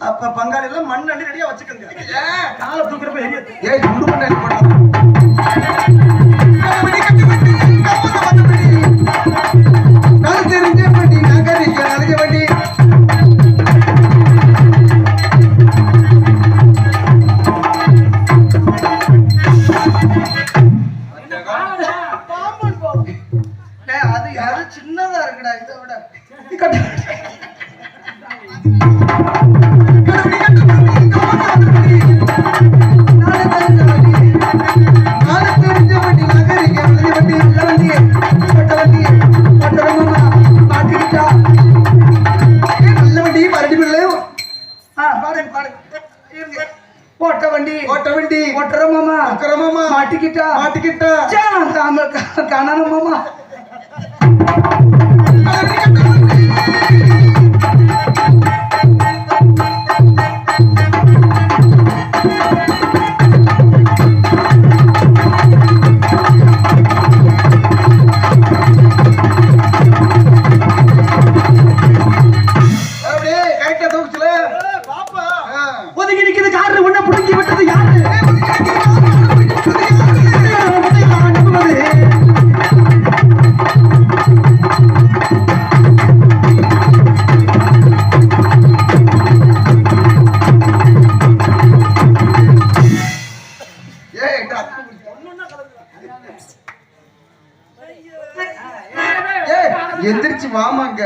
அப்ப பங்காளி எல்லாம் மண் அள்ளி ரெடியா வச்சுக்கோங்க. காலை தூக்குறப்ப ஏய் குடும்பம் தெரிஞ்ச வண்டி நகரிக்க நிறைய வண்டி அது யாரு சின்னதா இருக்குடா இதை விட மாட்டிக்கிட்டா காணாம மாமா ஒதுங்கி நிற்கிறது காரு உன்ன புடுங்கி விட்டது யாரு எந்திரிச்சு வாமாங்க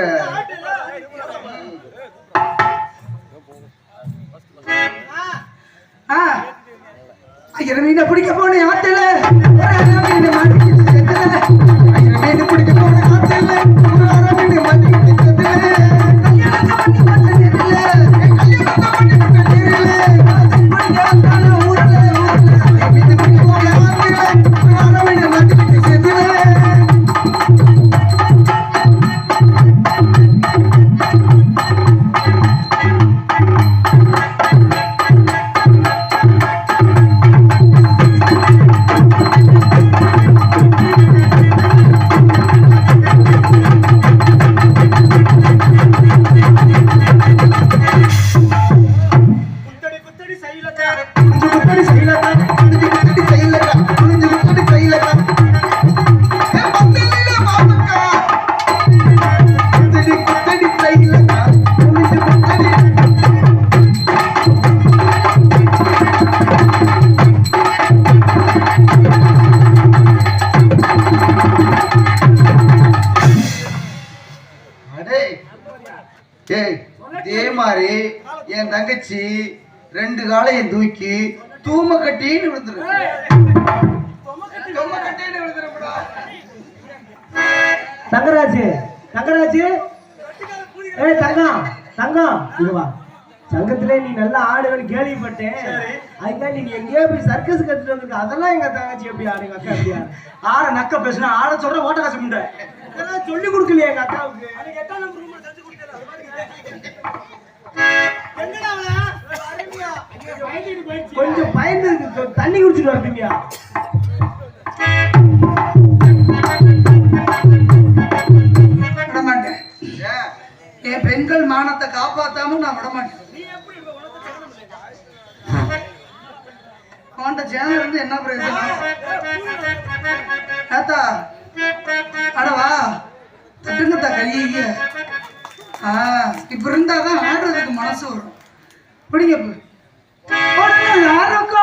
மீன பிடிக்க போன ஆத்துல மீன் பிடிக்க போன ஆத்துல என் தங்கச்சி 2 காலையும் தூக்கி தூம கட்டின்னு விழுந்துரு. தங்கராஜு ஏய் தங்கம் இதுவா சங்கத்திலே நீ நல்லா ஆடுவேன்னு கேள்விப்பட்டேன். அதுக்காக நீங்க எங்கேயோ போய் சர்க்கஸ் கத்துட்டு வந்துருக்கு. அதெல்லாம் எங்க தங்கச்சி எப்படி ஆடுங்க அக்கா எப்படி ஆட நக்க பேசுனா ஆட சொல்ற ஓட்ட காசு முண்டை இதெல்லாம் சொல்லி கொடுக்கலையே எங்க அக்காவுக்கு. கொஞ்சம் பயந்து தண்ணி குடிச்சிட்டு வரீங்க. விடமாட்டேன். என் பெண்கள் மானத்தை காப்பாத்தாம நான் விடமாட்டேன். சேனல் இருந்து என்ன பிரயோஜனம்? அடவா தட்டுங்கத்தா கைய இப்ப இருந்தாதான் ஆடுறதுக்கு மனசு வரும். பிடிங்க யாருக்கும்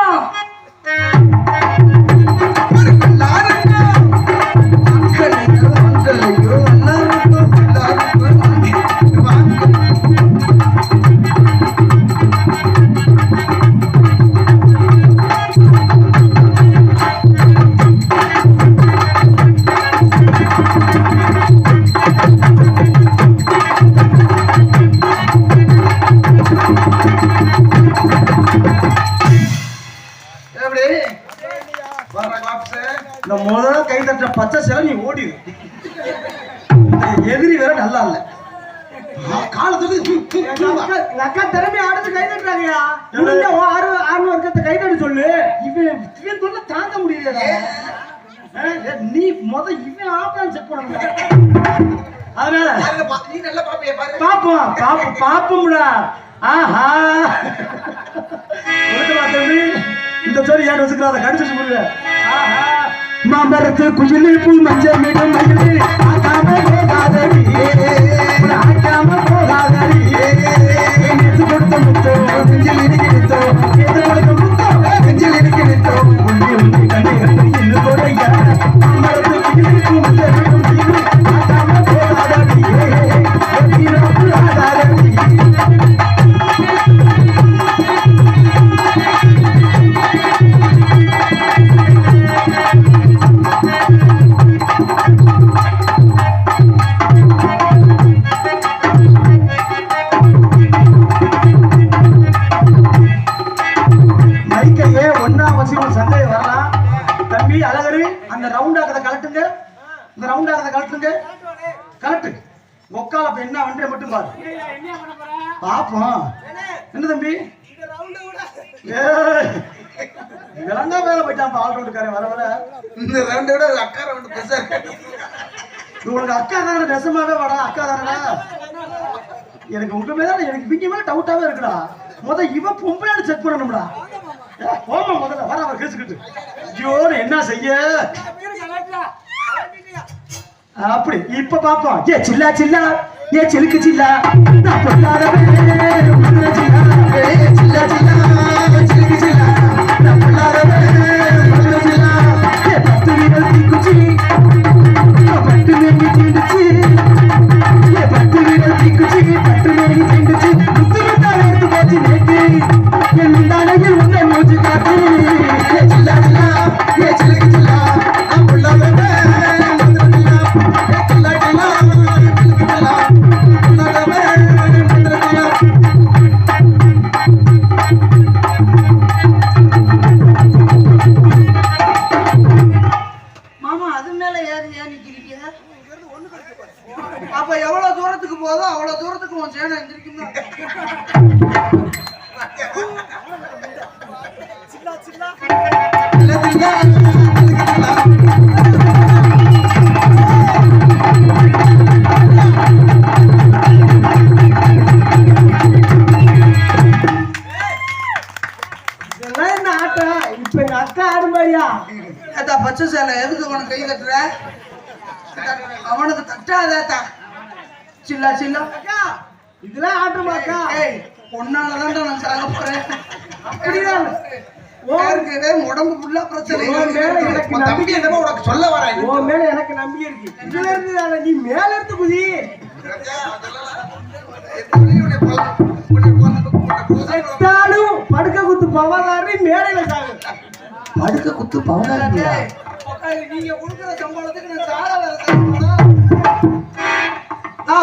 முதல்ல கை தட்ட பச்சை சில நீ ஓடிடு. எதிரி வேற நல்லா இல்ல. காலத்துக்கு அக்கா திறமை ஆடுறது கை தட்டுறாங்கயா. கை தட்டு சொல்லு. இவன் சொல்ல தாங்க முடியல. நீ இவன் ஆப்தான் செக் பண்ண முடியாது. அதனால பாப்போம்டா. ஆஹா தம்பி இந்த சொல்லி யார் வச்சுக்கிறாத கடிச்சு சொல்லுங்க. ஆஹா மாமரத்து குயிலி பூ மஞ்சள் மீடும் மயிலே ஆகாம போகாதடி ஆகாம போகாதடி நெஞ்சு கொடுத்த முத்தோ நெஞ்சில் இருக்கிறதோ எது கொடுத்த முத்தோ நெஞ்சில் இருக்கிறதோ உண்மை உண்மை கண்ணீர் இன்னும் போறையா மாமரத்து குயிலி பூ மஞ்சள் மீடும் மயிலே ஆகாம போகாதடி ஆகாதடி சந்தேகம் வரலாம் தம்பி அழகரு. அந்த ரவுண்டாக்கத கலட்டுங்க, இந்த ரவுண்டாக்கத கலட்டுங்க, கலட்டு ஒக்கால என்ன வண்டியை மட்டும் பாரு பாப்போம். என்ன தம்பி இதெல்லாம் தான் வேலை போயிட்டான் ஆல் ரவுண்டுக்காரன் வர வர. இந்த ரவுண்டை விட அக்கா ரவுண்டு பெருசா இருக்கு. உனக்கு அக்கா தானே நெசமாவே வாடா அக்கா தானடா. எனக்கு உங்க மேல எனக்கு பிங்க மேல டவுட்டாவே இருக்குடா. இவன் பொம்பளையாடு செக் பண்ணணும்டா. போமா முதல்ல வர அவர் கேசுக்கிட்டு ஐயோ என்ன செய்ய அப்படி இப்ப பாப்போம். ஏ சில்லா சில்லா ஏ சிலுக்கு சில்லா நான் பொல்லாதவே சில்லா சில்லா சிலுக்கு சில்லா நான் பொல்லாதவே சில்லா ஏ பத்து வீரல் தீக்குச்சி பட்டு மேங்கி தீண்டுச்சு ஏ பத்து வீரல் தீக்குச்சி பட்டு மேங்கி தீண்டுச்சு முத்து முத்தா எடுத்து போச்சு நேற்று என் முந்தானையில் உன்னை மூச்சு காட்டு ஏ சில்லா சில்லா ஏ சிலுக்கு சில்லா நான் பொல்லாதவே அப்ப எவ்வளவு தூரத்துக்கு போதோ அவ்வளவு தூரத்துக்கு உன் சேனை எந்திரிக்கும். இதெல்லாம் என்ன ஆட்டம்? இப்ப எங்க அக்கா ஆடுமாரியா பச்சை சேலை எதுக்கு உனக்கு கை கட்டுற? அவனுக்கு தட்டாதா சில்லா சில்லா இதெல்லாம் ஆட்டமாக்கா? பொண்ணாலதான் நான் சாக போறேன். அப்படிதான் உடம்பு ஃபுல்லா பிரச்சனை. உனக்கு சொல்ல வரேன். உன் மேல எனக்கு நம்பிக்கை இருக்கு. இதுல இருந்து நீ மேல இருந்து குதி. செத்தாலும் படுக்க குத்து பவதாரி மேலையில சாகு. படுக்க குத்து பவதாரி நீங்க கொடுக்குற சம்பளத்துக்கு நான் சாகல.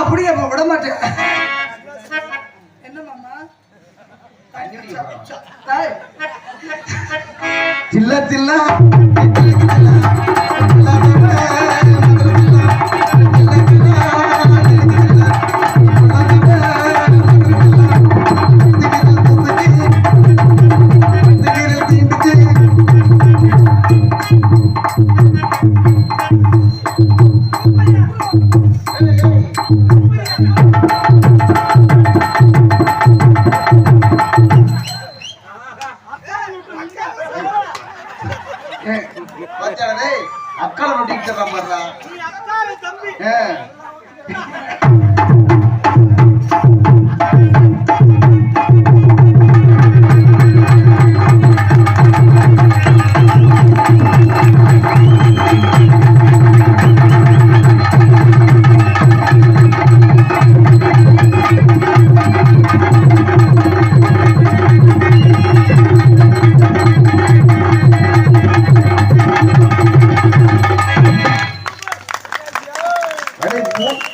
அப்படியே விட மாட்டேன். என்ன மாமா சில்ல சில்ல அக்கால நொட்டிட்டு பாடுறா.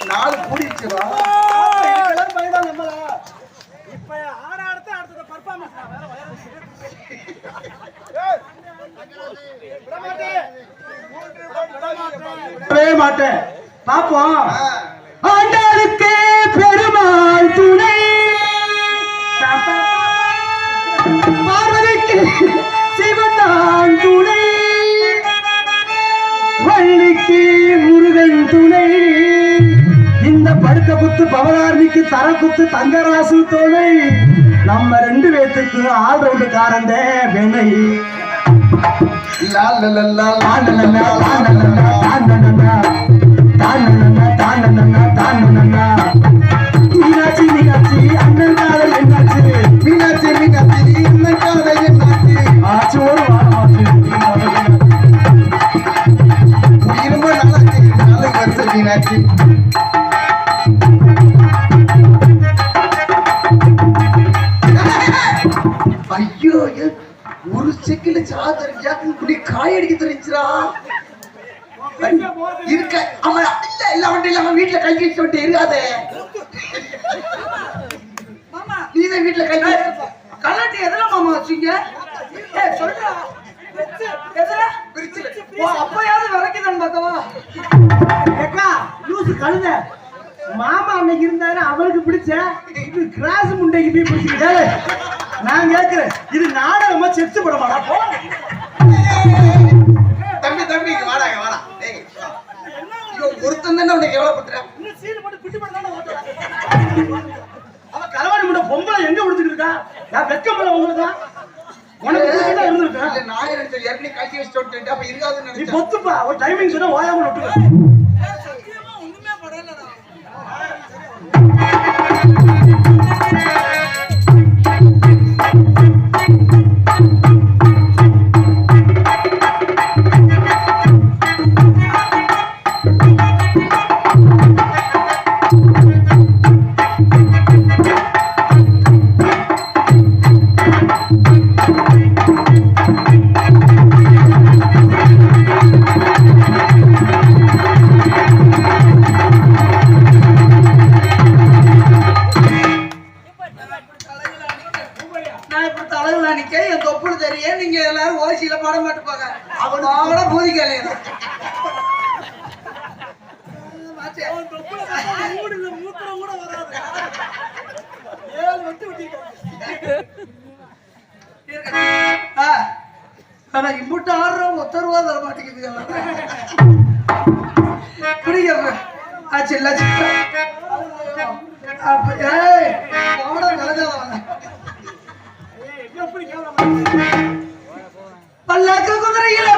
நாலு கூடிச்சுவா மாட்டேன் பாப்போம். ஆண்டாளுக்கு பெருமாள் துணை, பார்வதிக்கு சிவன் துணை, வள்ளிக்கு முருகன் துணை, இந்த படுக்க குத்து பவதாரணிக்கு தர குத்து தங்கராசு தோலை நம்ம 2 பேத்துக்கு ஆள் ரவுண்டு காரந்த வெண்ணை மீனாட்சி மீனாட்சி அண்ணன் காதல் என்னாச்சு மீனாட்சி மீனாட்சி என்ன காதை என்னாச்சு ஆச்சு ஒரு வாரமாச்சு இரும்ப நாளாச்சு 4 வருஷம் மீனாட்சி ஐயோ ஒரு செக்கில சாதரியா இப்படி காயடிக்க தெரிஞ்சுரா இருக்க அவன் இல்ல இல்ல அவன் இல்ல அவன் வீட்டுல கை வச்சு விட்டு இருக்காதே மாமா நீதான் வீட்டுல கை கலாட்டி எதுல மாமா வச்சீங்க சொல்றா எதுல அப்பயாவது விளக்குதான் பாக்கவா ஏக்கா லூசு கழுத மாமா அன்னைக்கு இருந்தாரு அவருக்கு பிடிச்ச இது கிராஸ் முண்டைக்கு போய் பிடிச்சிக்கிட்டாரு. நான் கேட்கிறேன் இது நாடகமா செத்து படமாடா போ. தம்பி தம்பி வாடா வாடா டேய் ஒருத்தன் தானே உனக்கு எவ்வளவு பண்றான் இன்னும் சீன் போட்டு குட்டி படம் தான ஓட்டுறான். அவ கலவாணி முண்டை பொம்பளை எங்க உடுத்திட்டு இருக்கா? நான் வெக்கமல உங்களுக்கு உனக்கு புடிச்சதா இருந்திருக்கா? இல்ல நான் என்ன ஏற்கனவே காய்ச்சி வச்சு விட்டுட்டு அப்ப இருக்காதுன்னு நீ நினைச்சேன். பொத்துப்பா ஒரு டைமிங் சொன்னா ஓயாம விட்டுரு. சத்தியமா ஒண்ணுமே படலடா. நீங்க எல்லாரும் ஓசியில பாட மாட்டுப்பாங்க அவனோட பூதிக்காலே ஆனா இம்புட்டு ஆடுறோம் 1 ரூபா தர மாட்டேங்குது புரியுங்க ஆச்சு பல்லாக்கு குதிரையில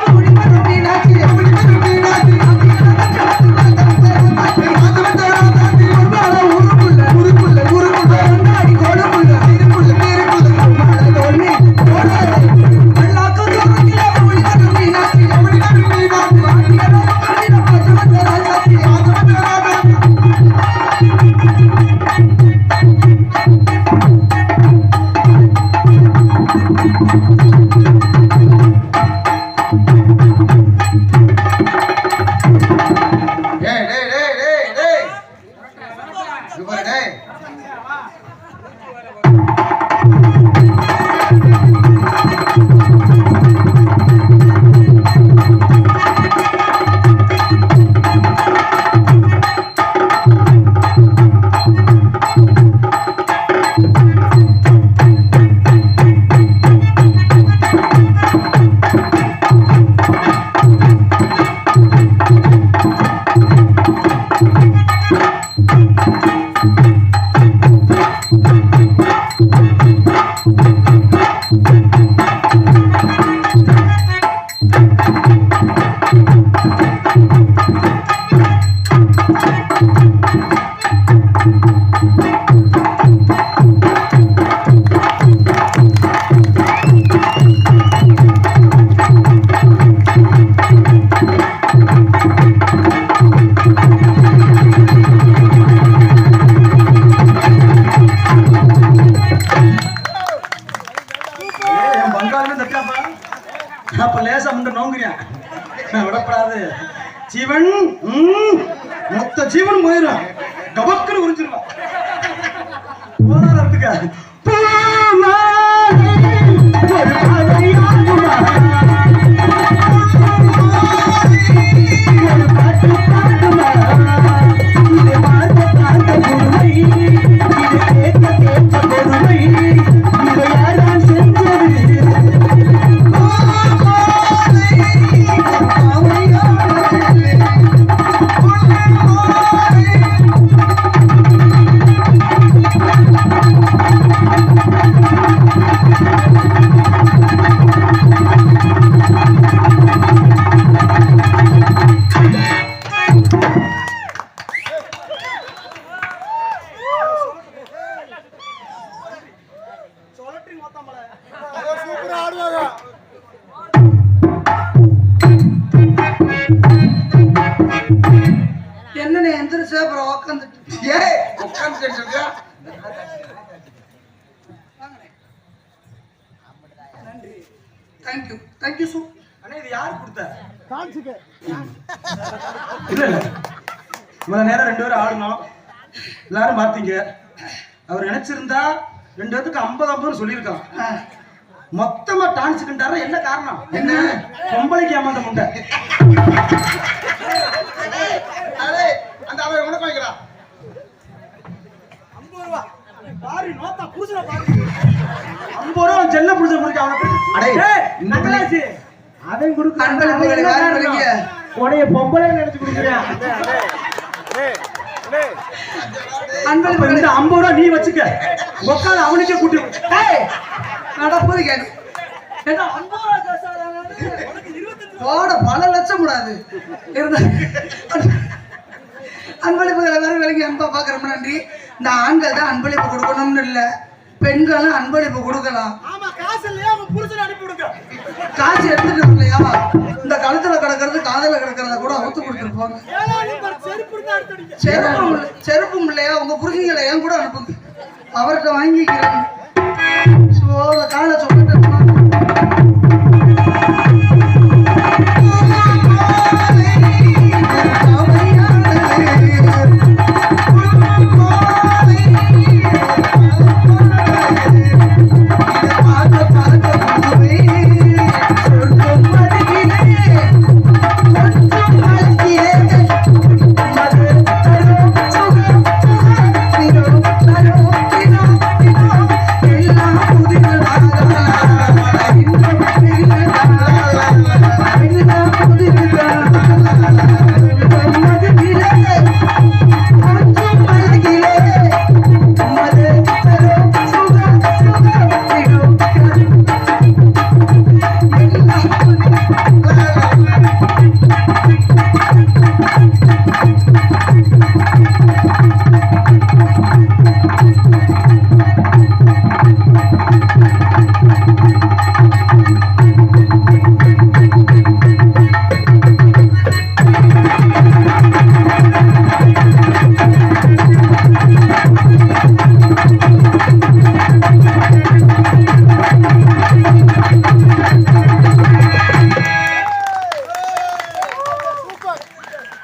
அப்ப லேசா முண்டை நோங்குறியான் விடப்படாது. ஜீவன் மொத்த ஜீவன் போயிடும். டபக்குன்னு உறிஞ்சிருவான். போராடத்துக்கு சூப்பரா ஆடுவாங்க. என்னன்னு எந்திரிச்சு அப்புறம் உட்காந்துட்டு ஏய் உட்காந்துட்டு இருக்க. நன்றி, தேங்க்யூ தேங்க்யூ சூ. அண்ணா இது யாரு கொடுத்த? காமிச்சுக்க. இல்ல இல்ல இவ்வளவு நேரம் 2 பேரும் ஆடணும், எல்லாரும் பார்த்தீங்க. அவர் நினைச்சிருந்தா 2 பேத்துக்கு 50 சொல்லியிருக்கான். மொத்தமா டான்ஸுக்குண்டார என்ன காரணம்? என்ன பொம்பளைக்கு ஏமாந்த முண்டை. அந்த அவரை உனக்கு வைக்கிறான் 50 ரூபா பாரு நோத்தா புடிச்சற பாரு. 50 ரூபா செல்ல புடிச்ச முடிஞ்சு அவனை. அடே நகலாச்சு அவன் கொடுக்க அன்பளிப்புகளை வாரி வழங்கிய உடைய பொம்பளை நினைச்சு கொடுக்குறியா? அன்பளிப்பு இந்த 50 ரூபா நீ வச்சுக்க, உட்காந்து அவனுக்கே கூட்டி நடப்பது கேட்கு. போட பல லட்சம் கூடாது அன்பளிப்புகளை வேற விலைக்கு அன்பா பார்க்க ரொம்ப நன்றி. இந்த ஆண்கள் தான் அன்பளிப்பு கொடுக்கணும்னு இல்ல, பெண்களும் அன்பளிப்பு கொடுக்கலாம். ஆமா காசு இல்லையா உங்க புருஷனை அனுப்பி விடுங்க. காசு எடுத்துட்டு இல்லையா இந்த கழுத்துல கிடக்கிறது காதல கிடக்கிறத கூட அவுத்து கொடுத்துட்டு போங்க. ஏதோ நீ ஒரு செருப்பு இருந்தா எடுத்துடுங்க. செருப்பும் இல்லையா உங்க புருஷங்களை ஏன் கூட அனுப்புங்க, அவர்கிட்ட வாங்கிக்கிறேன். காலை சொல்லிட்டு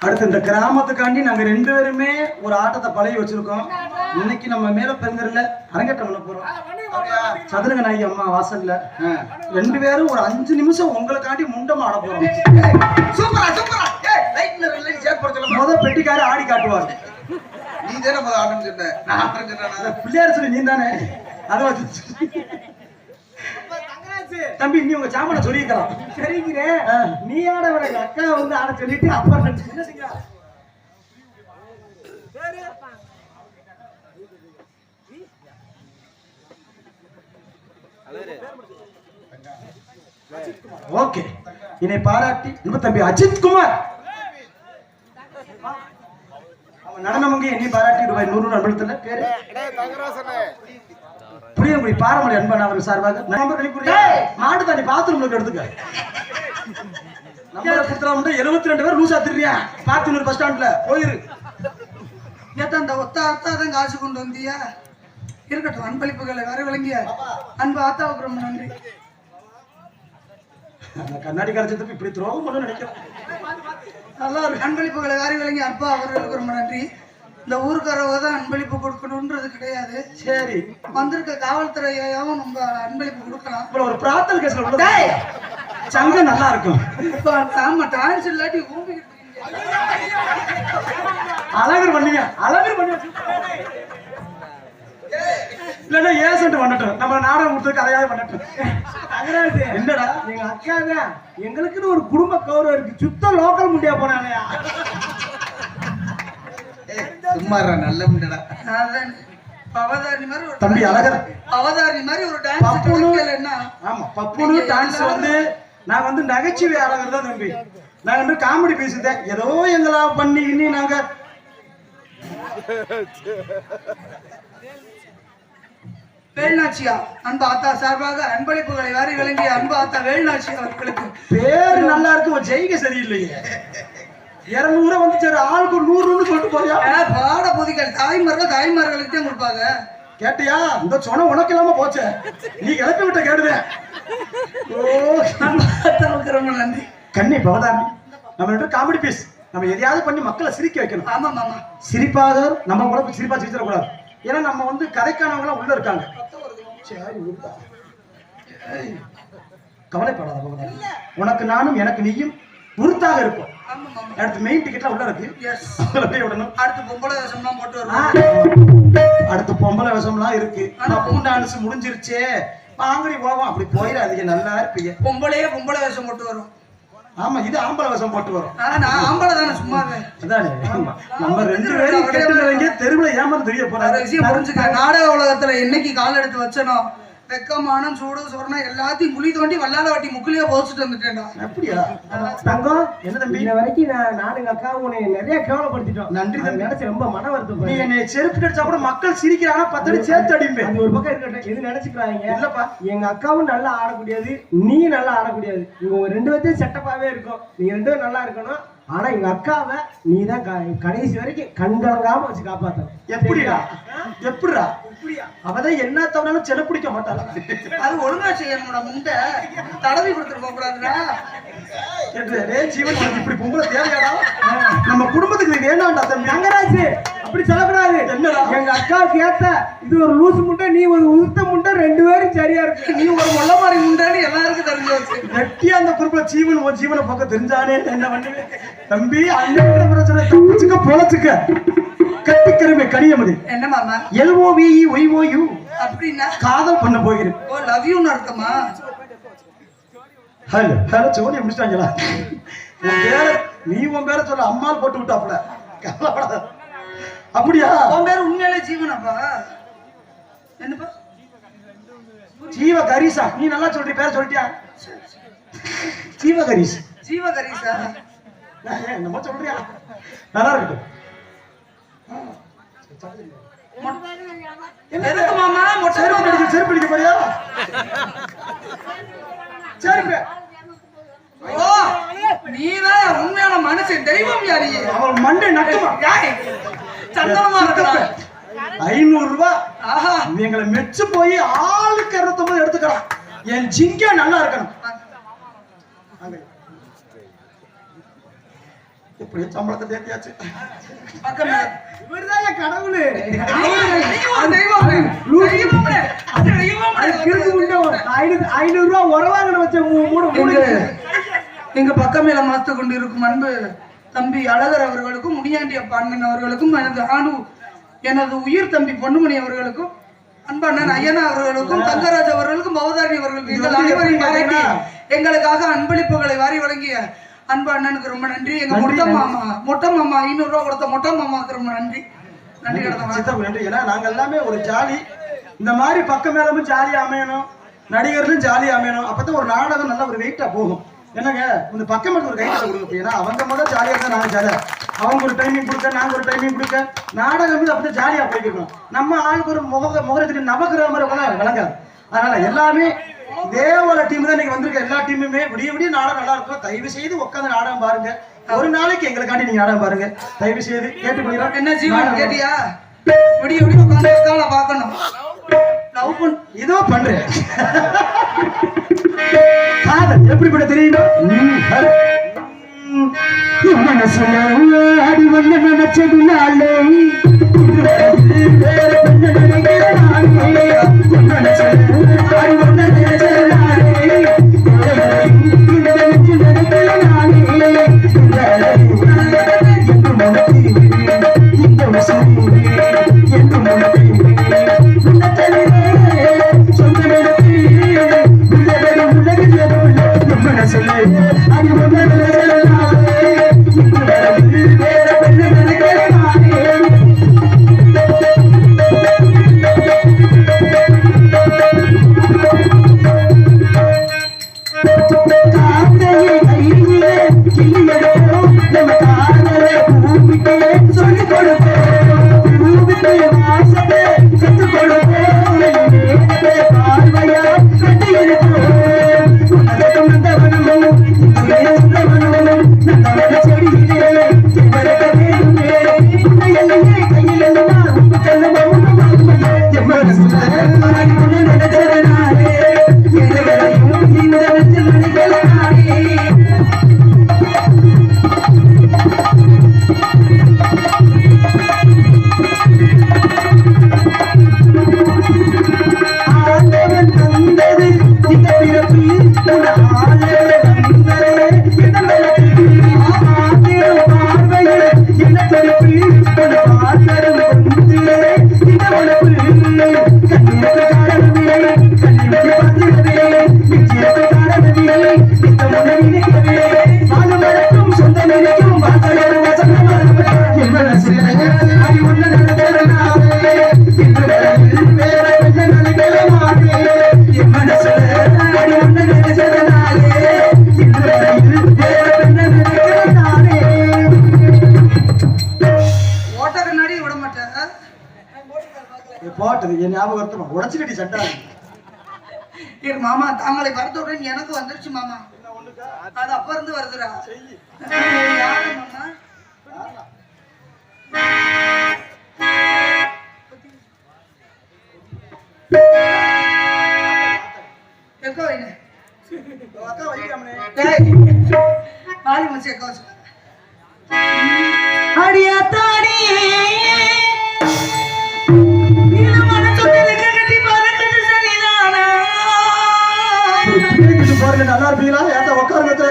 அடுத்து இந்த கிராமத்துக்காண்டி நாங்க 2 பேருமே ஒரு ஆட்டத்தை பழகி வச்சிருக்கோம். இன்னைக்கு நம்ம மேல பெருங்கல்ல அரங்கேற்றம் பண்ண போறோம். சதுரங்க நாயகி அம்மா வாசல்ல 2 பேரும் ஒரு 5 நிமிஷம் உங்களுக்காண்டி முண்டமா ஆட போறோம். சூப்பரா சூப்பரா. ஏய் லைட்ல லைட் ஷேர் போட சொல்லுங்க. முத பெட்டிக்கார ஆடி காட்டுவார். நீ தானே முத ஆடணும் சொன்ன, நான் ஆடுறேன் சொன்னா பிள்ளையார் சொல்லி நீ தானே அதை வச்சு. தம்பி நீ உங்க சாமான சொல்லிக்கலாம். சரிங்கிறேன். நீ ஆட வர அக்கா வந்து ஆட சொல்லிட்டு அப்புறம் என்ன செய்யலாம்? ஓகே, என்னை பாராட்டி இன்னும் தம்பி அஜித் குமார் அவன் நடனமங்க என்னை பாராட்டி ரூபாய் 100 அன்பளத்துல பேரு புளியங்குடி பாரமணி அன்பன் அவர்கள் சார்பாக நம்பர் கணிப்புரிய மாட்டு தாண்டி பாத்ரூம்ல எடுத்துக்க. நம்பரை கொடுத்துறாம 72 பேர் லூசா திரியா பாத்தூர் பஸ் ஸ்டாண்ட்ல போயிரு. நேத்து அந்த ஒத்த அத்தாதான் காசு கொண்டு வந்தியா? இருக்கட்டும், அன்பளிப்புகளை வர விளங்கிய அன்பு ஆத்தாவுக்கு ரொம்ப நன்றி. அந்த கண்ணாடி கரைச்சதுக்கு இப்படி துரோகம் பண்ண நினைக்கிறேன். நல்லா இருக்கு. அன்பளிப்புகளை வாரி விளங்கி அப்பா அவர்களுக்கு ரொம்ப நன்றி. இந்த ஊருக்காரவங்க தான் அன்பளிப்பு கொடுக்கணும்ன்றது கிடையாது. சரி, வந்திருக்க காவல்துறையாவும் நம்ம அன்பளிப்பு கொடுக்கலாம். அப்புறம் ஒரு பிரார்த்தனை கேஸ்ல உள்ள சங்கம் நல்லா இருக்கும். ஆமா, டான்ஸ் இல்லாட்டி ஊம்பிக்கிட்டு அழகர் பண்ணீங்க, அழகர் பண்ணி இல்லன்னா ஏசன்ட் பண்ணட்டும், நம்ம நாடகம் கொடுத்து கதையாவே பண்ணட்டும். என்னடா எங்க அக்கா தான் எங்களுக்குன்னு ஒரு குடும்ப கௌரவம் இருக்கு. சுத்த லோக்கல் முண்டியா போனானயா? சும்மா நல்ல முண்டடா. பவதாரி மாதிரி ஒரு தம்பி அழகர் பவதாரி மாதிரி ஒரு டான்ஸ் என்ன? ஆமா, பப்புனு டான்ஸ் வந்து நான் வந்து நகைச்சுவை அழகர் தான் தம்பி. நாங்க வந்து காமெடி பேசுதேன் ஏதோ எங்களா பண்ணி இன்னி நாங்க வேல்நாச்சியா அன்பு ஆத்தா சார்பாக அன்பளிப்புகளை வாரி வழங்கிய அன்பு ஆத்தா வேல்நாச்சியா அவர்களுக்கு பேரு நல்லா இருக்கு ஒரு ஜெயிக்க சரியில்லையே 200 வந்து சரி ஆளுக்கு 100 சொல்லிட்டு போறியா பாட பொதிகள் தாய்மார்களுக்கு தான் கொடுப்பாங்க கேட்டியா இந்த சொன்ன உனக்கு இல்லாம போச்சே நீ கிளப்பி விட்ட கேடுவேன் ரொம்ப நன்றி கண்ணி பவதாமி நம்ம காமெடி பீஸ் நம்ம எதையாவது பண்ணி மக்களை சிரிக்க வைக்கணும் ஆமா மாமா சிரிப்பாக நம்ம உடம்பு சிரிப்பா சிரிச்சிடக்கூடாது ஏன்னா நம்ம வந்து கதைக்கானவங்க உள்ள இருக்காங்க கவலைப்படாத பவதாமி உனக்கு நானும் எனக்கு நீயும் உறுத்தாக இருப்போம் அடுத்து மெயின் டிக்கெட்லாம் உள்ள இருக்கு விடணும் அடுத்து பொம்பளை வேஷம்லாம் போட்டு வருவோம் அடுத்து பொம்பளை வேஷம்லாம் இருக்கு டான்ஸ் முடிஞ்சிருச்சே ஆங்கடி போவோம் அப்படி போயிடாதீங்க நல்லா இருப்பீங்க பொம்பளை வேஷம் போட்டு வரும் ஆமா இது ஆம்பளை வேஷம் போட்டு வரும் நான் ஆம்பளை தானே சும்மாவே அதானே நம்ம 2 பேரும் கெட்டுனவங்க தெருவுல ஏமாந்து தெரிய போறாங்க விஷயம் புரிஞ்சுக்க நாடக உலகத்துல என்னைக்கு கால் எடுத்து வச்சனோ வெக்கமானம் சூடு சொரண எல்லாத்தையும் குழி தோண்டி வல்லாத வாட்டி முக்குலயே போச்சுட்டு வந்துட்டேன்டா அப்படியா தங்கம் என்ன தம்பி இன்ன வரைக்கும் நான் எங்க அக்காவும் உன்னை நிறைய கேவலப்படுத்திட்டோம் நன்றி தம்பி நினைச்சு ரொம்ப மன வருத்தம் நீ என்னை செருப்பு அடிச்சா கூட மக்கள் சிரிக்கிறாங்க 10 அடி சேர்த்து அடிப்பேன் அது ஒரு பக்கம் இருக்கட்டும் எது நினைச்சுக்கிறாங்க இல்லப்பா எங்க அக்காவும் நல்லா ஆடக்கூடியது நீ நல்லா ஆடக்கூடியது இங்க ஒரு 2 பேர்த்தையும் செட்டப்பாவே இருக்கும் நீங்க 2 பேரும் நல்லா இருக்கணும் ஆனா எங்க அக்காவை நீ தான் கடைசி வரைக்கும் கண்கலங்காம வச்சு காப்பாத்தணும் எப்படிடா எப்படிடா அவதான் என்ன தவறாலும் செல பிடிக்க மாட்டாளா அது ஒழுங்கா செய்யணும்டா முண்டை தடவி கொடுத்துட்டு போக கூடாதுடா ஜீவன் இப்படி பொம்பளை தேவையாடா நம்ம குடும்பத்துக்கு இது வேணாம்டா தம்பி தங்கராஜ் அப்படி சொல்லக்கூடாது என்னடா எங்க அக்காவுக்கு ஏத்த இது ஒரு லூசு முட்டை நீ ஒரு உளுத்த முட்டை 2 பேரும் சரியா இருக்கு நீ ஒரு முள்ள மாதிரி முண்டான்னு எல்லாருக்கும் தெரிஞ்சு வச்சு வெட்டியா அந்த குடும்ப ஜீவன் ஒரு ஜீவனை பக்கம் தெரிஞ்சானே என்ன பண்ணுவேன் தம்பி அண்ணன் பிரச்சனை தப்பிச்சுக்க பொழைச்சுக்க கட்டிக்கருமை கனியமது என்ன மாமா LOVEYOU அப்படின்னா காதல் பண்ண போகிறேன் ஓ லவ் யூன்னு அர்த்தமா ஹலோ சோனி முடிச்சிட்டாங்களா உன் பேரை சொல்ல அம்மாள் போட்டு விட்டாப்புல அப்படியா உன் பேர் உண்மையிலே ஜீவனப்பா என்னப்பா ஜீவ கரீசா நீ நல்லா சொல்ற பேரை சொல்லிட்டியா ஜீவ கரீஸ் ஜீவகரீசா என்னமோ சொல்றியா நல்லா இருக்கட்டும் எதுக்கு மாமா செருப்பு அடிக்க போறியா சரிங்க ஓ நீதான் உண்மையான மனுஷன் தெய்வம் யாரு அவன் மண்டை நட்டுமா சந்தனமா இருக்கா 500 ரூபாய் ஆஹா எங்களை மெச்சு போய் ஆளுக்கு 250 எடுத்துக்கலாம் என் ஜிங்க நல்லா இருக்கணும் இப்படி சம்பளத்தை தேத்தியாச்சு பக்கமே இவர்தான் கடவுளு எங்க பக்கமேல மாத்து கொண்டு இருக்கும் அன்பு தம்பி அழகர் அவர்களுக்கும் முனியாண்டி அப்பா அண்ணன் அவர்களுக்கும் எனது உயிர் தம்பி பொன்னுமணி அவர்களுக்கும் அன்பண்ணன் ஐயனா அவர்களுக்கும் தங்கராஜ் அவர்களுக்கும் பவதாரணி அவர்களுக்கும் எங்கள் அனைவரையும் பாராட்டி எங்களுக்காக அன்பளிப்புகளை வாரி வழங்கிய அன்பு அண்ணனுக்கு ரொம்ப நன்றி எங்க மொட்டை மாமா 500 ரூபா கொடுத்த மொட்டை மாமாவுக்கு ரொம்ப நன்றி நன்றி. ஏன்னா நாங்க எல்லாமே ஒரு ஜாலி இந்த மாதிரி பக்கம் மேலமும் ஜாலியா அமையணும் நடிகர்களும் ஜாலியா அமையணும் அப்பதான் ஒரு நாடகம் நல்ல ஒரு வெயிட்டா போகும் என்னங்க இந்த பக்கம் ஒரு கையில கொடுங்க ஏன்னா அவங்க மட்டும் ஜாலியா தான் நாங்க ஜாலியா அவங்க ஒரு டைமிங் கொடுக்க நாங்க ஒரு டைமிங் கொடுக்க நாடகம் வந்து அப்படி ஜாலியா போய்க்கணும் நம்ம ஆளுக்கு ஒரு முகத்துக்கு நபக்கிற மாதிரி விளங்காது அதனால எல்லாமே இதே ஒரு டீம் தான் நீங்க வந்திருக்க எல்லா டீமுமே விடிய நாடகம் நல்லா இருக்கும் தயவு செய்து உட்காந்து நாடகம் பாருங்க ஒரு நாளைக்கு எங்களுக்காண்டி நீங்க நாடகம் பாருங்க தயவு செய்து கேட்டுக்கொள்கிறோம் என்ன ஜீவன் கேட்டியா விடிய உட்காந்து காலை பார்க்கணும் லவ் பண்ண இதோ பண்றேன் காதல் எப்படிப்பட்ட தெரியுமா மனசுல அடி வந்து நினைச்சதுனாலே ஓட்ட கண்ணாடி விட மாட்டேன். போட்டது என் ஞாபகத்தை உடச்சுக்கட்டி சட்டா என் மாமா தாங்களை வரதுடன் எனக்கு வந்துருச்சு மாமா. அது அப்ப இருந்து வருதுடா. யாரு மாமா? எக்கோ வைங்க. அக்கா வைக்காமனே ஆளி மச்சி எக்கோ வச்சு. அடியா தாடி பாருங்க நல்லா இருப்பீங்களா? ஏத்த உட்காருங்க.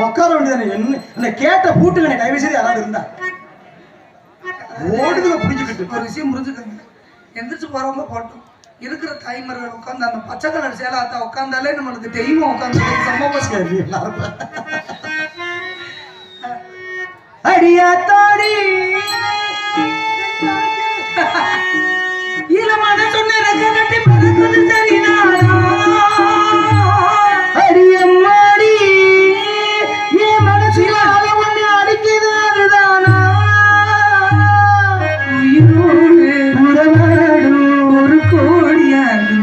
உட்கார வேண்டியதானே. என்ன கேட்ட பூட்டுங்க தயவு செய்து யாராவது இருந்தா ஓடுதுல புடிச்சுக்கிட்டு. ஒரு விஷயம் புரிஞ்சுக்கங்க. எந்திரிச்சு போறவங்க போட்டோம். இருக்கிற தாய்மார்கள் உட்காந்து அந்த பச்சை கலர் சேலாத்தா உட்காந்தாலே நம்மளுக்கு தெய்வம் உட்காந்து சம்பவம். சரி எல்லாரும் அடியா தாடி இளமான சொன்ன ரெக்க கட்டி பறக்குது சரிதானா அடியம்மாடி என் மனசுல அலை ஒண்ணு அடிக்குது அதுதானா உயிரோடு உறவாடும் ஒரு கோடியாடு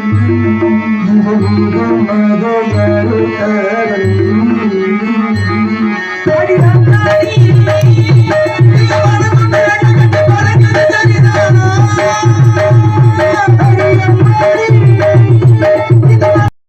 அடியா தாடி இளமான சொன்ன ரெக்க கட்டி பறக்குது சரிதானா அடியம்மாடி